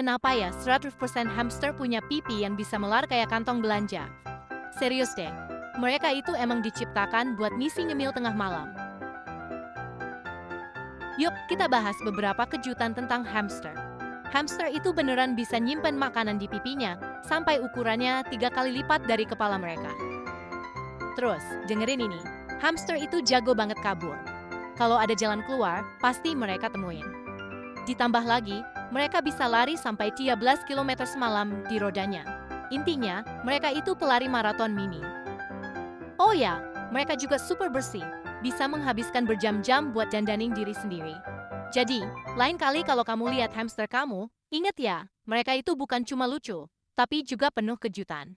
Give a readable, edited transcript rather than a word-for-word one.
kenapa ya 100% hamster punya pipi yang bisa melar kayak kantong belanja? Serius deh, mereka itu emang diciptakan buat misi ngemil tengah malam. Yuk, kita bahas beberapa kejutan tentang hamster. Hamster itu beneran bisa nyimpen makanan di pipinya, sampai ukurannya 3 kali lipat dari kepala mereka. Terus, dengerin ini, hamster itu jago banget kabur. Kalau ada jalan keluar, pasti mereka temuin. Ditambah lagi, mereka bisa lari sampai 13 km semalam di rodanya. Intinya, mereka itu pelari maraton mini. Oh ya, mereka juga super bersih, bisa menghabiskan berjam-jam buat dandaning diri sendiri. Jadi, lain kali kalau kamu lihat hamster kamu, ingat ya, mereka itu bukan cuma lucu, tapi juga penuh kejutan.